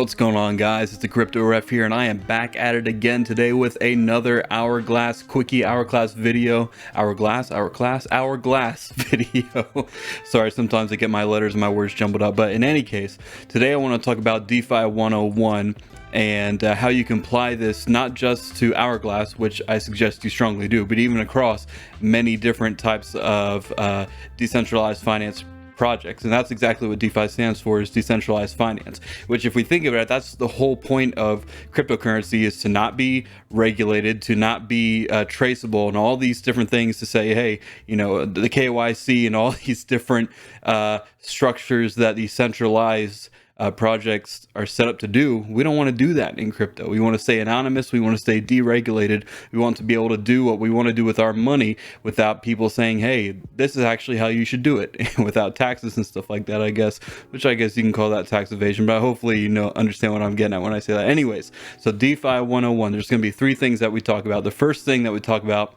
What's going on, guys? It's the Crypto Ref here, and I am back at it again today with another Hourglass Quickie Hourglass video. Hourglass video. Sorry, sometimes I get my letters and my words jumbled up, but in any case, today I want to talk about DeFi 101 and how you can apply this not just to Hourglass, which I suggest you strongly do, but even across many different types of decentralized finance projects. And that's exactly what DeFi stands for, is decentralized finance, which, if we think of it, that's the whole point of cryptocurrency, is to not be regulated, to not be traceable, and all these different things to say, hey, you know, the KYC and all these different structures that these centralized projects are set up to do. We don't want to do that in crypto. We want to stay anonymous. We want to stay deregulated. We want to be able to do what we want to do with our money without people saying, hey, this is actually how you should do it, without taxes and stuff like that, I guess, which I guess you can call that tax evasion, but hopefully you know, understand what I'm getting at when I say that. Anyways, so DeFi 101, there's going to be three things that we talk about. The first thing that we talk about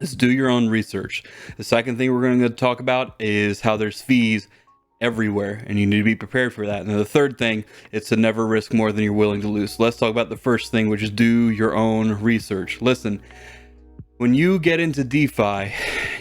is do your own research. The second thing we're going to talk about is how there's fees everywhere, and you need to be prepared for that. And then the third thing, it's to never risk more than you're willing to lose. So let's talk about the first thing, which is do your own research. Listen, when you get into DeFi,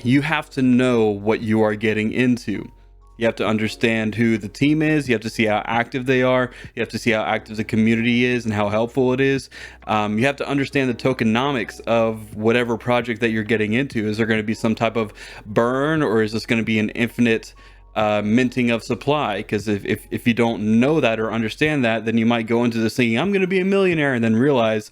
you have to know what you are getting into. You have to understand who the team is. You have to see how active they are. You have to see how active the community is and how helpful it is. You have to understand the tokenomics of whatever project that you're getting into. Is there going to be some type of burn, or is this going to be an infinite minting of supply? Because if you don't know that or understand that, then you might go into this thinking, I'm going to be a millionaire, and then realize,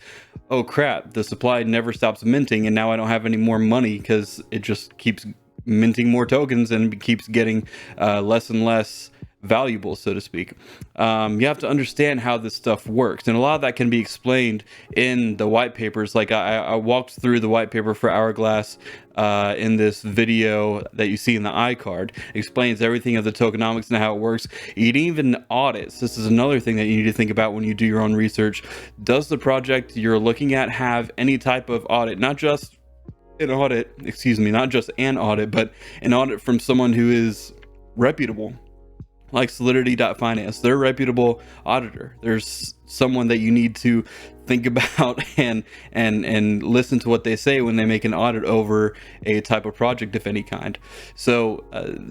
oh crap, the supply never stops minting, and now I don't have any more money because it just keeps minting more tokens and keeps getting less and less valuable, so to speak. You have to understand how this stuff works, and a lot of that can be explained in the white papers. Like I walked through the white paper for Hourglass in this video that you see in the iCard. It explains everything of the tokenomics and how it works. Even audits. This is another thing that you need to think about when you do your own research. Does the project you're looking at have any type of audit? Not just an audit, not just an audit, but an audit from someone who is reputable, like Solidity.finance. They're a reputable auditor. There's someone that you need to think about and listen to what they say when they make an audit over a type of project of any kind. So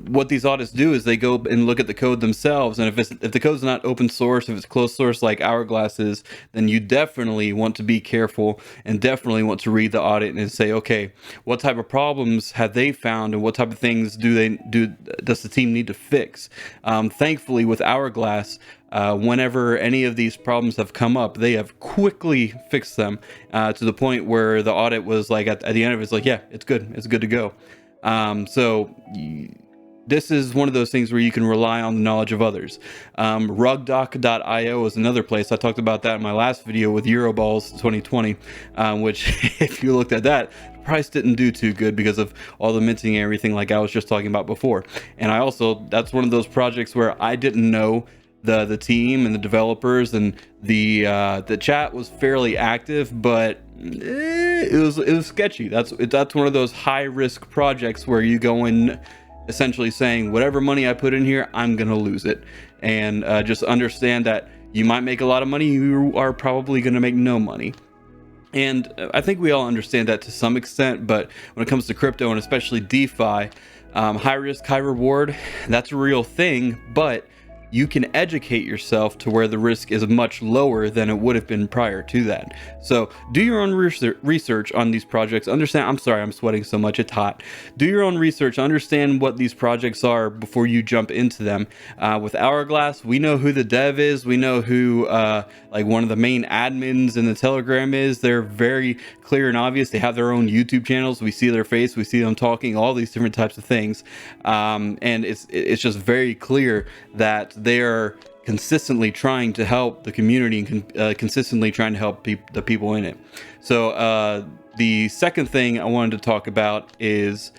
what these audits do is they go and look at the code themselves, and if the code's not open source, if it's closed source like Hourglass is, then you definitely want to be careful and definitely want to read the audit and say, okay, what type of problems have they found, and what type of things does the team need to fix? Thankfully, with Hourglass, whenever any of these problems have come up, they have quickly fixed them to the point where the audit was like, at the end of it, it's like, yeah, it's good to go. This is one of those things where you can rely on the knowledge of others. Rugdoc.io is another place. I talked about that in my last video with Euroballs 2020, which if you looked at that, the price didn't do too good because of all the minting and everything, like I was just talking about before. And that's one of those projects where I didn't know the team and the developers, and the chat was fairly active, but it was sketchy. That's one of those high risk projects where you go in essentially saying, whatever money I put in here, I'm gonna lose it. And just understand that you might make a lot of money, you are probably gonna make no money. And I think we all understand that to some extent, but when it comes to crypto, and especially DeFi, high risk, high reward, that's a real thing, but you can educate yourself to where the risk is much lower than it would have been prior to that. So do your own research on these projects. Understand, I'm sorry, I'm sweating so much, it's hot. Do your own research, understand what these projects are before you jump into them. With Hourglass, we know who the dev is. We know who like one of the main admins in the Telegram is. They're very clear and obvious. They have their own YouTube channels. We see their face, we see them talking, all these different types of things. And it's just very clear that they are consistently trying to help the community and consistently trying to help the people in it. So the second thing I wanted to talk about is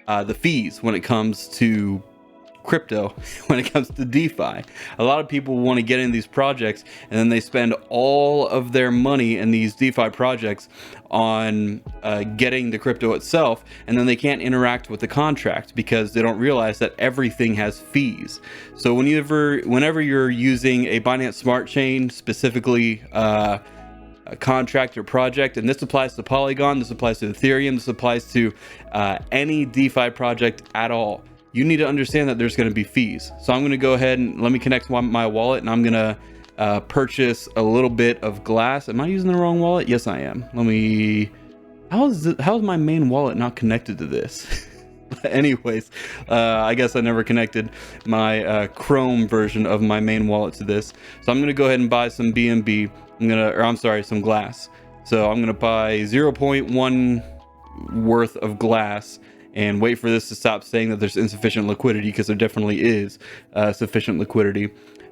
the fees when it comes to crypto when it comes to DeFi. A lot of people want to get in these projects and then they spend all of their money in these DeFi projects on getting the crypto itself, and then they can't interact with the contract because they don't realize that everything has fees. So whenever you're using a Binance Smart Chain, specifically a contract or project, and this applies to Polygon, this applies to Ethereum, this applies to any DeFi project at all, you need to understand that there's going to be fees. So I'm going to go ahead and let me connect my wallet, and I'm going to purchase a little bit of glass. Am I using the wrong wallet? Yes, I am. Let me, how's my main wallet not connected to this? Anyways, I guess I never connected my Chrome version of my main wallet to this. So I'm going to go ahead and buy some BNB. Some glass. So I'm going to buy 0.1 worth of glass and wait for this to stop saying that there's insufficient liquidity, because there definitely is sufficient liquidity.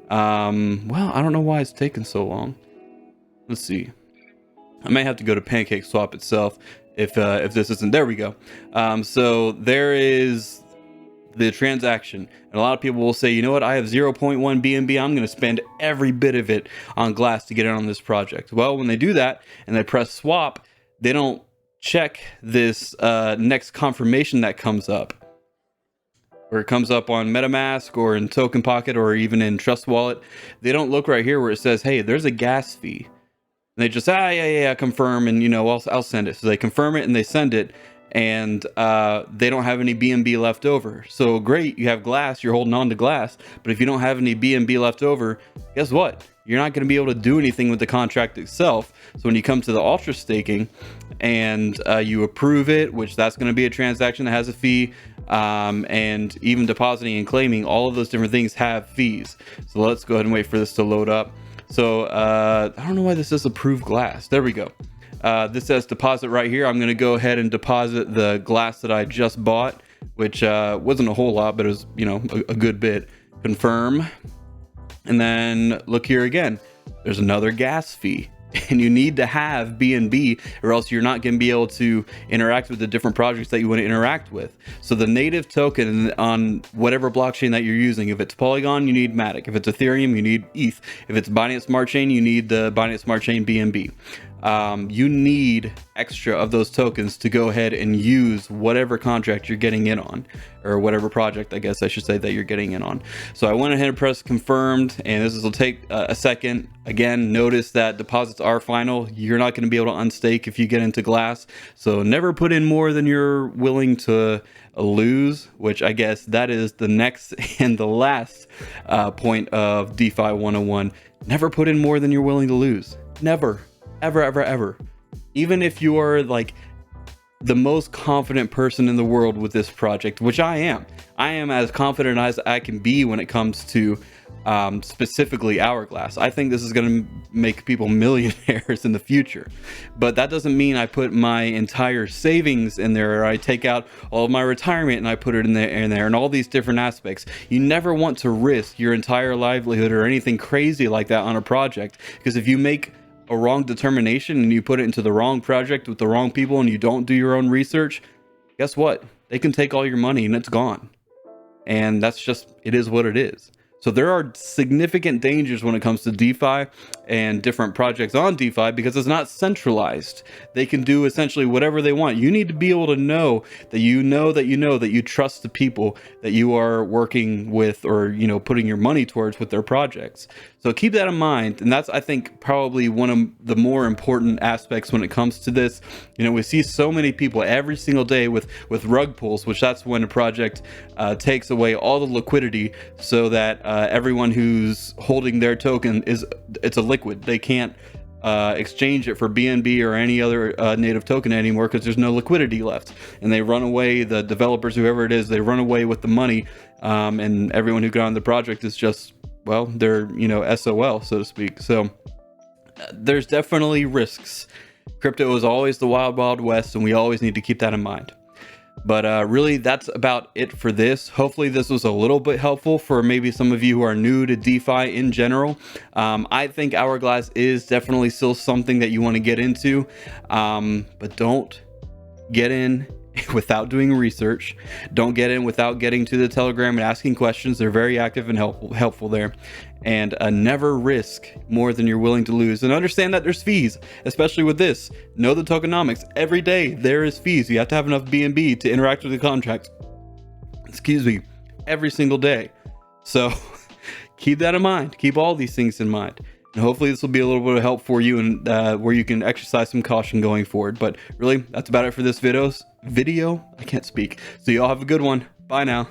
Well, I don't know why it's taking so long. Let's see. I may have to go to PancakeSwap itself if this isn't. There we go. So there is the transaction, and a lot of people will say, you know what, I have 0.1 BNB, I'm going to spend every bit of it on glass to get in on this project. Well, when they do that and they press swap, they don't check this next confirmation that comes up, where it comes up on MetaMask or in Token Pocket or even in Trust Wallet. They don't look right here where it says, hey, there's a gas fee. And they just, yeah, confirm, and I'll send it. So they confirm it and they send it, and they don't have any BNB left over. So great, you have glass, you're holding on to glass, but if you don't have any BNB left over, guess what? You're not going to be able to do anything with the contract itself. So when you come to the ultra staking and you approve it, which that's going to be a transaction that has a fee, and even depositing and claiming, all of those different things have fees. So let's go ahead and wait for this to load up. So I don't know why this says approve glass. There we go. This says deposit right here. I'm going to go ahead and deposit the glass that I just bought, which wasn't a whole lot, but it was, a good bit. Confirm. And then look here again, there's another gas fee, and you need to have BNB or else you're not going to be able to interact with the different projects that you want to interact with. So the native token on whatever blockchain that you're using, if it's Polygon, you need Matic. If it's Ethereum, you need ETH. If it's Binance Smart Chain, you need the Binance Smart Chain BNB. You need extra of those tokens to go ahead and use whatever contract you're getting in on, or whatever project, I guess I should say, that you're getting in on. So I went ahead and pressed confirmed, and this will take a second. Again, notice that deposits are final. You're not going to be able to unstake if you get into glass. So never put in more than you're willing to lose, which I guess that is the next and the last point of DeFi 101. Never put in more than you're willing to lose. Never. Ever. Even if you are like the most confident person in the world with this project, which I am as confident as I can be when it comes to specifically OurGlass. I think this is going to make people millionaires in the future, but that doesn't mean I put my entire savings in there, or I take out all of my retirement and I put it in there and all these different aspects. You never want to risk your entire livelihood or anything crazy like that on a project, because if you make a wrong determination and you put it into the wrong project with the wrong people and you don't do your own research, guess what? They can take all your money and it's gone. And that's just, it is what it is. So there are significant dangers when it comes to DeFi and different projects on DeFi, because it's not centralized. They can do essentially whatever they want. You need to be able to know that you trust the people that you are working with, or putting your money towards with their projects. So keep that in mind, and that's, I think, probably one of the more important aspects when it comes to this. We see so many people every single day with rug pulls, which that's when a project takes away all the liquidity, so that everyone who's holding their token it's a liquid. They can't exchange it for BNB or any other native token anymore, because there's no liquidity left, and they run away. The developers, whoever it is, they run away with the money, and everyone who got on the project is just, well, they're SOL, so to speak. So there's definitely risks. Crypto is always the wild west, and we always need to keep that in mind. But really, that's about it for this. Hopefully this was a little bit helpful for maybe some of you who are new to DeFi in general. I think OurGlass is definitely still something that you want to get into, but don't get in without doing research. Don't get in without getting to the Telegram and asking questions. They're very active and helpful there. And never risk more than you're willing to lose. And understand that there's fees, especially with this. Know the tokenomics. Every day there is fees. You have to have enough BNB to interact with the contracts. Excuse me. Every single day. So keep that in mind. Keep all these things in mind. And hopefully this will be a little bit of help for you, and where you can exercise some caution going forward. But really, that's about it for this video. I can't speak. So y'all have a good one. Bye now.